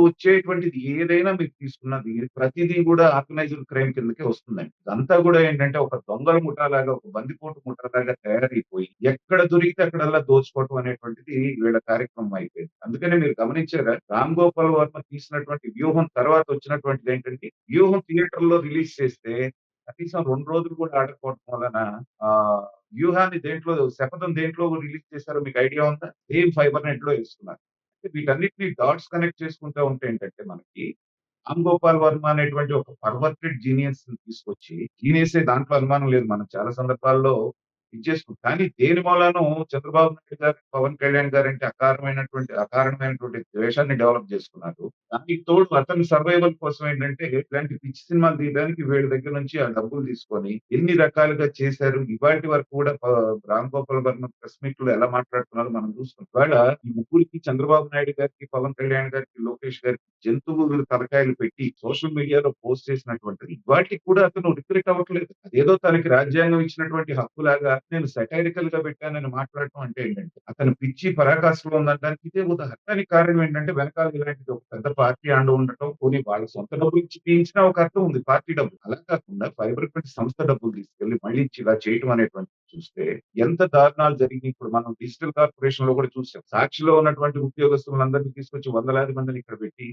వచ్చేటువంటిది ఏదైనా మీరు తీసుకున్నది ప్రతిదీ గూడా ఆర్గనైజ్డ్ క్రైమ్ కిందకే వస్తుందండి. ఇదంతా గూడా ఏంటంటే ఒక దొంగల ముఠాలాగా, ఒక బందిపోటు ముఠాలాగా తయారైపోయి ఎక్కడ దొరికితే అక్కడల్లా దోచుకోవటం అనేటువంటిది వీళ్ళ కార్యక్రమం అయిపోయింది. అందుకనే మీరు గమనించారా? 'రామ్ గోపాల్ వర్మ' తీసినటువంటి 'వ్యూహం' తర్వాత వచ్చినటువంటిదేంటంటే, 'వ్యూహం' థియేటర్‌లో రిలీజ్ చేస్తే కనీసం 2 రోజులు కూడా ఆడకపోవడం వలన 'శపథం' దేంట్లో రిలీజ్ చేశారో మీకు ఐడియా ఉందా? సేమ్ ఫైబర్ నెట్‌లో యేసుకున్నారు. అంటే వీటన్నిటిని డాట్స్ కనెక్ట్ చేసుకుంటా ఉంటే ఏంటంటే మనకి 'రామ్ గోపాల్ వర్మ' అనేటువంటి ఒక పర్వర్టెడ్ జీనియస్‌ని తీసుకొచ్చి జీనియసే దాంట్లో అనుమానం లేదు. మనం చాలా సందర్భాల్లో ఇచ్చేసుకుంటాం. కానీ దేని మూలానో చంద్రబాబు నాయుడు గారు, పవన్ కళ్యాణ్ గారంటే అకారణమైనటువంటి ద్వేషాన్ని డెవలప్ చేసుకున్నారు. దానికి తోడు అతని సర్వైవల్ కోసం ఏంటంటే ఇట్లాంటి పిచ్చి సినిమాలు తీయడానికి వీళ్ళ దగ్గర నుంచి ఆ డబ్బులు తీసుకొని ఎన్ని రకాలుగా చేశారు. ఇవాల్టి వరకు కూడా 'రామ్ గోపాల్ వర్మ' ప్రెస్ మీట్‌లో ఎలా మాట్లాడుతున్నారో మనం చూస్తున్నాం. ఇవాళ ఈ ముగ్గురికి చంద్రబాబు నాయుడు గారికి, పవన్ కళ్యాణ్ గారికి, లోకేష్ గారికి జంతువులు తలకాయలు పెట్టి సోషల్ మీడియాలో పోస్ట్ చేసినటువంటిది వాటికి కూడా అతను రిగ్రెట్ అవ్వట్లేదు. అదేదో తనకి రాజ్యాంగం ఇచ్చినటువంటి హక్కులాగా నేను సటైరికల్‌గా పెట్టానని మాట్లాడటం అంటే ఏంటంటే అతని పిచ్చి పరాకాష్ఠలో ఉందనడానికి ఇదే ఉదాహరణ. దానికి కారణం ఏంటంటే వెనకాల ఇలాంటిది ఒక పెద్ద పార్టీ అండ ఉండటం, పోనీ వాళ్ళ సొంత డబ్బులు ఇచ్చి తీయించినా ఒక అర్థం ఉంది పార్టీ డబ్బులు. అలా కాకుండా ఫైబర్ గ్రిడ్ సంస్థ డబ్బులు తీసుకెళ్ళి మళ్ళీ ఇచ్చి ఇలా చేయటం అనేటువంటిది చూస్తే ఎంత దారుణాలు జరిగినాయి. ఇప్పుడు మనం డిజిటల్ కార్పొరేషన్‌లో కూడా చూసాం. సాక్షిలో ఉన్నటువంటి ఉద్యోగస్తులందరిని తీసుకొచ్చి వందలాది మందిని ఇక్కడ పెట్టి